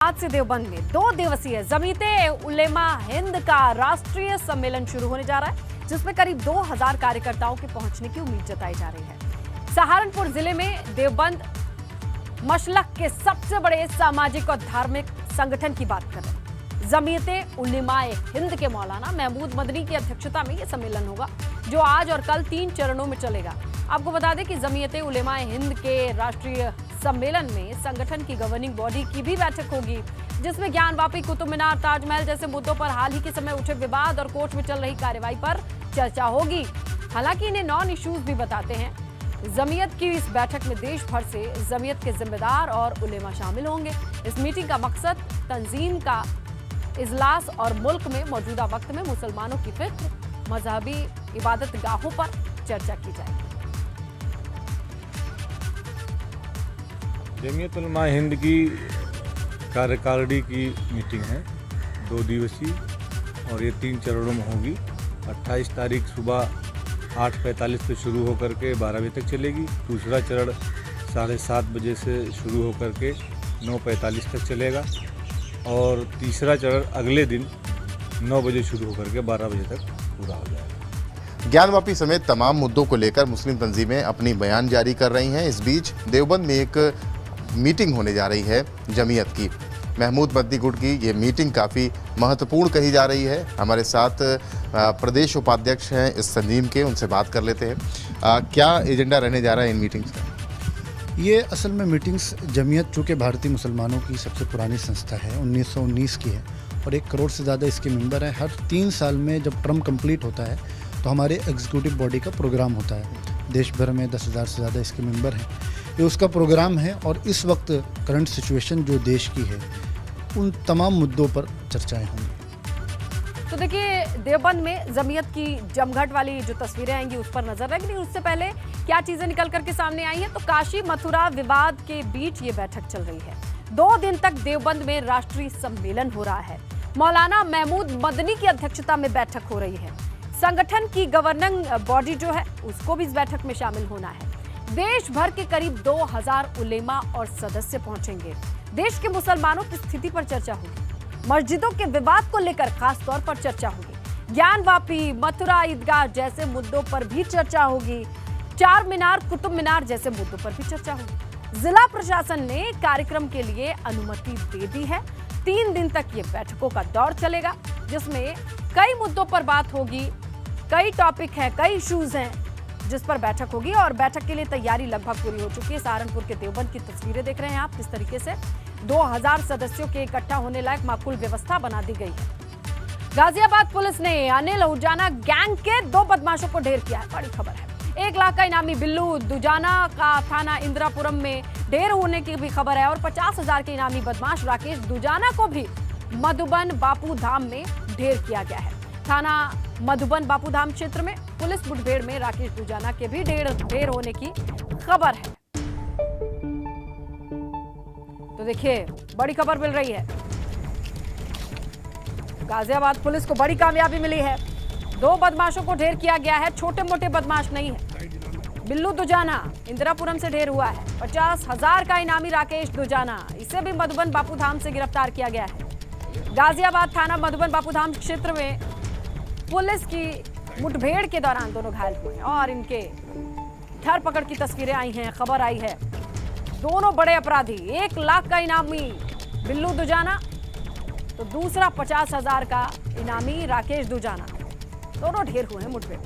आज से देवबंद में 2 दिवसीय जमीयते उलेमा हिंद का राष्ट्रीय सम्मेलन शुरू होने जा रहा है, जिसमें करीब 2000 कार्यकर्ताओं के पहुंचने की उम्मीद जताई जा रही है। सहारनपुर जिले में देवबंद मशलक के सबसे बड़े सामाजिक और धार्मिक संगठन की बात करें, जमीयते उलेमाए हिंद के मौलाना महमूद मदनी की अध्यक्षता में यह सम्मेलन होगा, जो आज और कल 3 चरणों में चलेगा। आपको बता दें कि जमीयते उलेमाए हिंद के राष्ट्रीय सम्मेलन में संगठन की गवर्निंग बॉडी की भी बैठक होगी, जिसमें ज्ञानवापी, कुतुब मीनार, ताजमहल जैसे मुद्दों पर हाल ही के समय उठे विवाद और कोर्ट में चल रही कार्रवाई पर चर्चा होगी। हालांकि इन्हें नॉन इश्यूज भी बताते हैं। जमीयत की इस बैठक में देश भर से जमीयत के जिम्मेदार और उलेमा शामिल होंगे। इस मीटिंग का मकसद तंजीम का इजलास और मुल्क में मौजूदा वक्त में मुसलमानों की फिक्र, मजहबी इबादत गाहों पर चर्चा की जाएगी। जमीयत उलमा हिंद की कार्यकारिणी की मीटिंग है, 2 दिवसीय, और ये 3 चरणों में होगी। 28 तारीख सुबह 8:45 से शुरू होकर के 12 बजे तक चलेगी। दूसरा चरण 7:30 बजे से शुरू होकर के 9:45 तक चलेगा, और तीसरा चरण अगले दिन 9 बजे शुरू होकर के 12 बजे तक पूरा हो जाएगा। ज्ञानवापी समेत तमाम मुद्दों को लेकर मुस्लिम तंजीमें अपनी बयान जारी कर रही हैं। इस बीच देवबंद में एक मीटिंग होने जा रही है जमीयत की। महमूद मदनी गुट की ये मीटिंग काफ़ी महत्वपूर्ण कही जा रही है। हमारे साथ प्रदेश उपाध्यक्ष हैं इस तंजीम के, उनसे बात कर लेते हैं। क्या एजेंडा रहने जा रहा है इन मीटिंग्स का? ये असल में मीटिंग्स जमीयत चूँकि भारतीय मुसलमानों की सबसे पुरानी संस्था है, 1919 की है, और 1 करोड़ से ज़्यादा इसके मेंबर हैं। हर 3 साल में जब टर्म कंप्लीट होता है तो हमारे एग्जीक्यूटिव बॉडी का प्रोग्राम होता है। देश भर में 10,000 से ज़्यादा इसके मेंबर हैं। ये उसका प्रोग्राम है, और इस वक्त करंट सिचुएशन जो देश की है, उन तमाम मुद्दों पर चर्चाएं होंगी। तो देखिए, देवबंद में जमीयत की जमघट वाली जो तस्वीरें आएंगी उस पर नजर रखेंगे। उससे पहले क्या चीजें निकल करके सामने आई हैं, तो काशी मथुरा विवाद के बीच ये बैठक चल रही है। 2 दिन तक देवबंद में राष्ट्रीय सम्मेलन हो रहा है। मौलाना महमूद मदनी की अध्यक्षता में बैठक हो रही है। संगठन की गवर्निंग बॉडी जो है उसको भी इस बैठक में शामिल होना है। देश भर के करीब 2000 उलेमा और सदस्य पहुंचेंगे। देश के मुसलमानों की स्थिति पर चर्चा होगी। मस्जिदों के विवाद को लेकर खास तौर पर चर्चा होगी। ज्ञानवापी, मथुरा ईदगाह जैसे मुद्दों पर भी चर्चा होगी। चार मीनार, कुतुब मीनार जैसे मुद्दों पर भी चर्चा होगी। जिला प्रशासन ने कार्यक्रम के लिए अनुमति दे दी है। 3 दिन तक ये बैठकों का दौर चलेगा, जिसमें कई मुद्दों पर बात होगी। कई टॉपिक हैं, कई इश्यूज हैं जिस पर बैठक होगी, और बैठक के लिए तैयारी लगभग पूरी हो चुकी है। सहारनपुर के देवबंद की तस्वीरें देख रहे हैं आप, किस तरीके से 2000 सदस्यों के इकट्ठा होने लायक माकूल व्यवस्था बना दी गई है। गाजियाबाद पुलिस ने अनिल उजाना गैंग के 2 बदमाशों को ढेर किया है। बड़ी खबर है। 1 लाख का इनामी बिल्लू दुजाना का थाना इंदिरापुरम में ढेर होने की भी खबर है, और 50,000 के इनामी बदमाश राकेश दुजाना को भी मधुबन बापू धाम में ढेर किया गया है। थाना मधुबन बापू धाम क्षेत्र में पुलिस मुठभेड़ में राकेश दुजाना के भी ढेर होने की खबर है। तो देखिए, बड़ी खबर मिल रही है। गाजियाबाद पुलिस को बड़ी कामयाबी मिली है। 2 बदमाशों को ढेर किया गया है। छोटे मोटे बदमाश नहीं है। बिल्लू दुजाना इंदिरापुरम से ढेर हुआ है। 50,000 का इनामी राकेश दुजाना, इसे भी मधुबन बापू धाम से गिरफ्तार किया गया है। गाजियाबाद थाना मधुबन बापू धाम क्षेत्र में पुलिस की मुठभेड़ के दौरान दोनों घायल हुए, और इनके धर पकड़ की तस्वीरें आई हैं। खबर आई है, दोनों बड़े अपराधी, 1 लाख का इनामी बिल्लू दुजाना, तो दूसरा 50,000 का इनामी राकेश दुजाना, दोनों ढेर हुए हैं मुठभेड़।